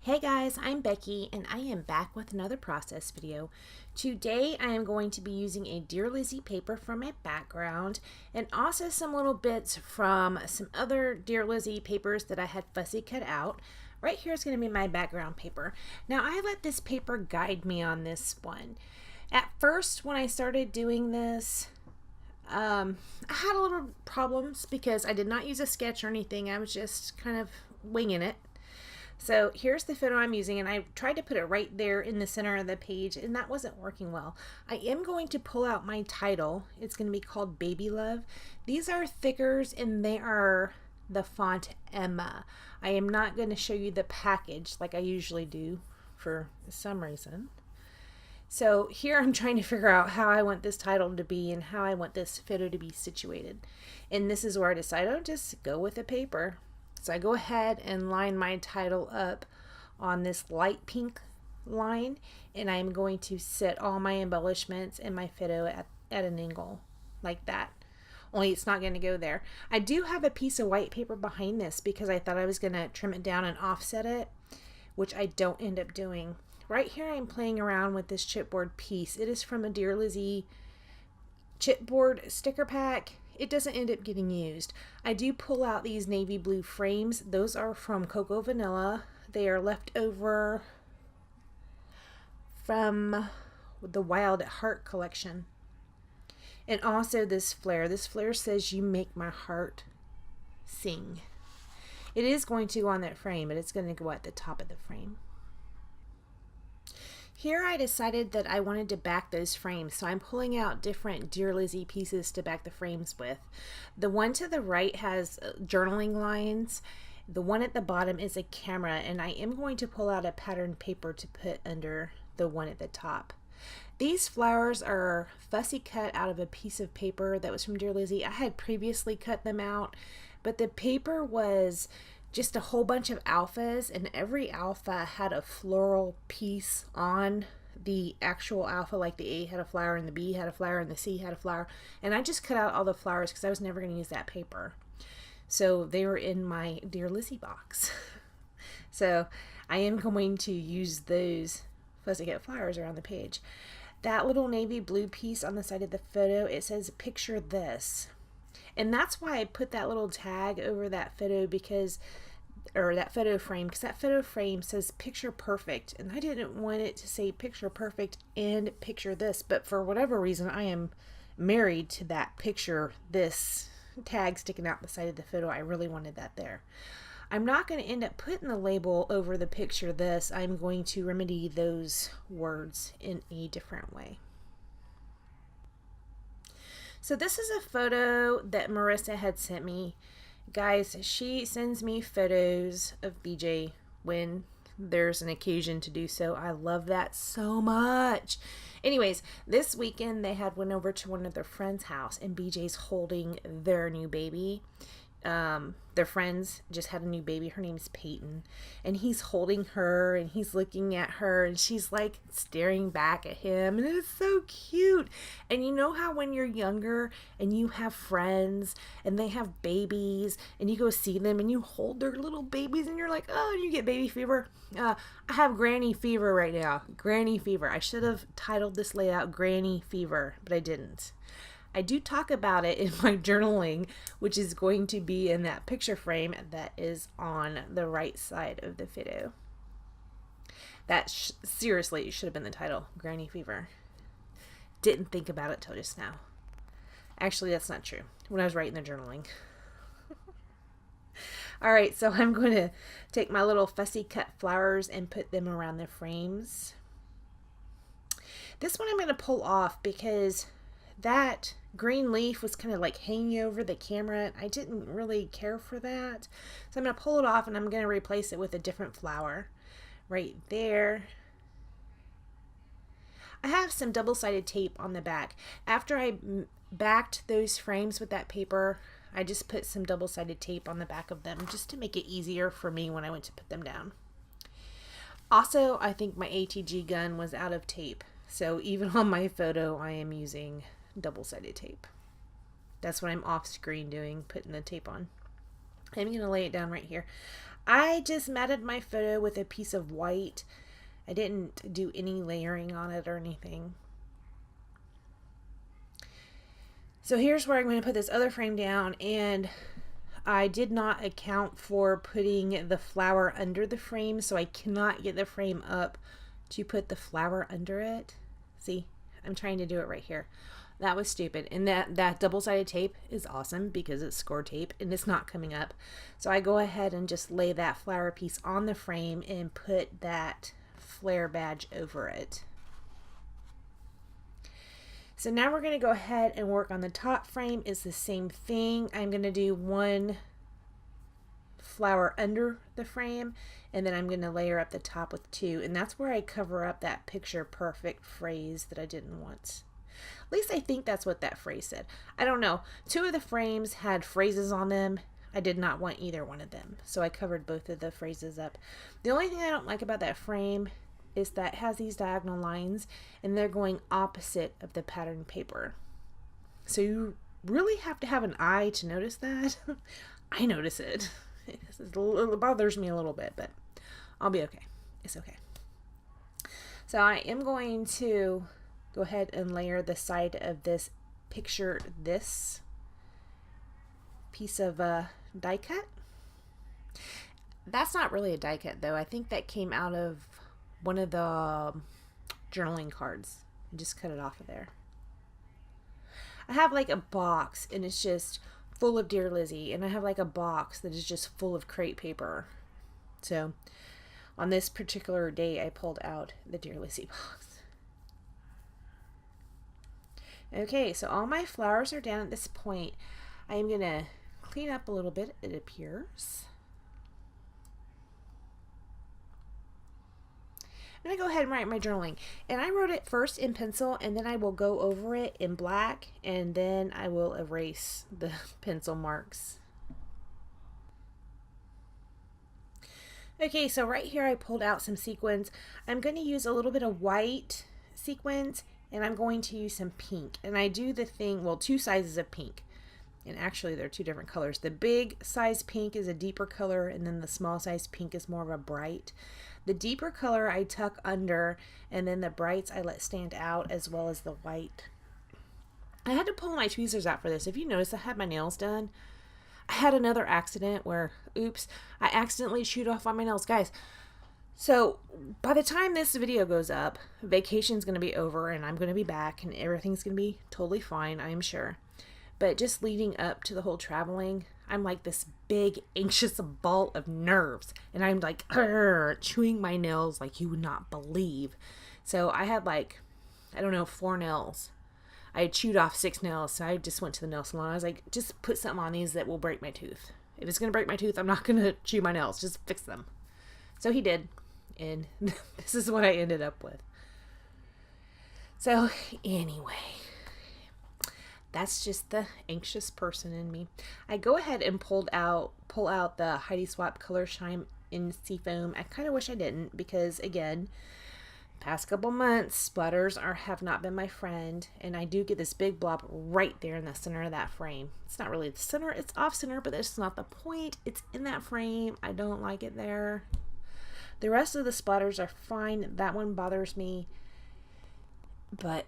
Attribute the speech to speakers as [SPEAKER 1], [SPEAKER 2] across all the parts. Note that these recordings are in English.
[SPEAKER 1] Hey guys, I'm Becky and I am back with another process video. Today I am going to be using a Dear Lizzy paper for my background and also some little bits from some other Dear Lizzy papers that I had fussy cut out. Right here is going to be my background paper. Now I let this paper guide me on this one. At first when I started doing this, I had a little problems because I did not use a sketch or anything. I was just kind of winging it. So here's the photo I'm using, and I tried to put it right there in the center of the page, and that wasn't working well. I am going to pull out my title. It's going to be called Baby Love. These are thickers, and they are the font Emma. I am not going to show you the package like I usually do for some reason. So here I'm trying to figure out how I want this title to be and how I want this photo to be situated. And this is where I decided to just go with the paper. So I go ahead and line my title up on this light pink line, and I'm going to set all my embellishments in my photo at an angle like that. Only it's not going to go there. I do have a piece of white paper behind this because I thought I was going to trim it down and offset it, which I don't end up doing. Right here I'm playing around with this chipboard piece. It is from a Dear Lizzy chipboard sticker pack. It doesn't end up getting used. I do pull out these navy blue frames. Those are from Cocoa Vanilla. They are left over from the Wild at Heart collection. And also this flare. This flare says, "You make my heart sing." It is going to go on that frame, but it's going to go at the top of the frame. Here I decided that I wanted to back those frames, so I'm pulling out different Dear Lizzy pieces to back the frames with. The one to the right has journaling lines. The one at the bottom is a camera, and I am going to pull out a patterned paper to put under the one at the top. These flowers are fussy cut out of a piece of paper that was from Dear Lizzy. I had previously cut them out, but the paper was just a whole bunch of alphas, and every alpha had a floral piece on the actual alpha, like the A had a flower and the B had a flower and the C had a flower, and I just cut out all the flowers because I was never going to use that paper. So they were in my Dear Lizzy box. So I am going to use those fuzzy cut flowers around the page. That little navy blue piece on the side of the photo, it says "Picture This." And that's why I put that little tag over that photo that photo frame, because that photo frame says "Picture Perfect," and I didn't want it to say "Picture Perfect" and "Picture This," but for whatever reason I am married to that "Picture This" tag sticking out the side of the photo. I really wanted that there. I'm not going to end up putting the label over the "Picture This." I'm going to remedy those words in a different way. So this is a photo that Marissa had sent me. Guys, she sends me photos of BJ when there's an occasion to do so. I love that so much. Anyways, this weekend they had went over to one of their friends' house, and BJ's holding their new baby. Their friends just had a new baby. Her name's Peyton, and he's holding her and he's looking at her, and she's like staring back at him, and it's so cute. And you know how when you're younger and you have friends and they have babies and you go see them and you hold their little babies and you're like, oh, you get baby fever. I have granny fever right now. Granny fever. I should have titled this layout Granny Fever, but I didn't. I do talk about it in my journaling, which is going to be in that picture frame that is on the right side of the photo. That seriously should have been the title, Granny Fever. Didn't think about it till just now. Actually, that's not true. When I was writing the journaling. Alright, so I'm going to take my little fussy cut flowers and put them around the frames. This one I'm going to pull off because that green leaf was kind of like hanging over the camera. I didn't really care for that. So I'm going to pull it off and I'm going to replace it with a different flower right there. I have some double-sided tape on the back. After I backed those frames with that paper, I just put some double-sided tape on the back of them just to make it easier for me when I went to put them down. Also, I think my ATG gun was out of tape. So even on my photo, I am using double-sided tape. That's what I'm off screen doing, putting the tape on. I'm going to lay it down right here. I just matted my photo with a piece of white. I didn't do any layering on it or anything. So here's where I'm going to put this other frame down, and I did not account for putting the flower under the frame, so I cannot get the frame up to put the flower under it. See, I'm trying to do it right here. That was stupid. And that double-sided tape is awesome because it's score tape and it's not coming up. So I go ahead and just lay that flower piece on the frame and put that flare badge over it. So now we're going to go ahead and work on the top frame. It's the same thing. I'm going to do one flower under the frame, and then I'm going to layer up the top with two, and that's where I cover up that picture perfect phrase that I didn't want. At least I think that's what that phrase said. I don't know. Two of the frames had phrases on them. I did not want either one of them, so I covered both of the phrases up. The only thing I don't like about that frame is that it has these diagonal lines, and they're going opposite of the pattern paper. So you really have to have an eye to notice that. I notice it. It bothers me a little bit, but I'll be okay. It's okay. So I am going to go ahead and layer the side of this picture, this piece of die cut. That's not really a die cut though. I think that came out of one of the journaling cards. I just cut it off of there. I have like a box and it's just full of Dear Lizzy, and I have like a box that is just full of crepe paper. So on this particular day I pulled out the Dear Lizzy box. Okay, so all my flowers are down at this point. I am gonna clean up a little bit, it appears. I'm going to go ahead and write my journaling. And I wrote it first in pencil, and then I will go over it in black, and then I will erase the pencil marks. Okay, so right here I pulled out some sequins. I'm going to use a little bit of white sequins, and I'm going to use some pink. And I do the thing, well, two sizes of pink. And actually they're two different colors. The big size pink is a deeper color, and then the small size pink is more of a bright. The deeper color I tuck under, and then the brights I let stand out, as well as the white. I had to pull my tweezers out for this. If you notice, I had my nails done. I had another accident where, oops, I accidentally chewed off on my nails. Guys, so by the time this video goes up, vacation's going to be over, and I'm going to be back, and everything's going to be totally fine, I'm sure. But just leading up to the whole traveling, I'm like this big anxious ball of nerves, and I'm like chewing my nails like you would not believe. So I had like, I don't know, 4 nails. I had chewed off 6 nails, so I just went to the nail salon. I was like, just put something on these that will break my tooth. If it's gonna break my tooth, I'm not gonna chew my nails, just fix them. So he did, and this is what I ended up with. So anyway, that's just the anxious person in me. I go ahead and pull out the Heidi Swapp Color Shine in Seafoam. I kind of wish I didn't, because again, past couple months, splatters have not been my friend, and I do get this big blob right there in the center of that frame. It's not really the center, it's off center, but that's not the point. It's in that frame. I don't like it there. The rest of the splatters are fine. That one bothers me, but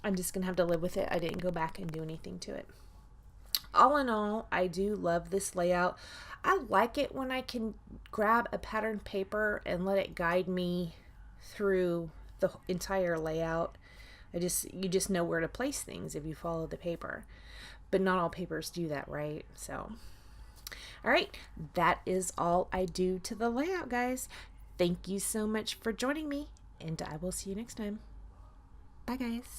[SPEAKER 1] I'm just gonna have to live with it. I didn't go back and do anything to it. All in all, I do love this layout. I like it when I can grab a pattern paper and let it guide me through the entire layout. You just know where to place things if you follow the paper. But not all papers do that, right? So, all right, that is all I do to the layout, guys. Thank you so much for joining me, and I will see you next time. Bye, guys.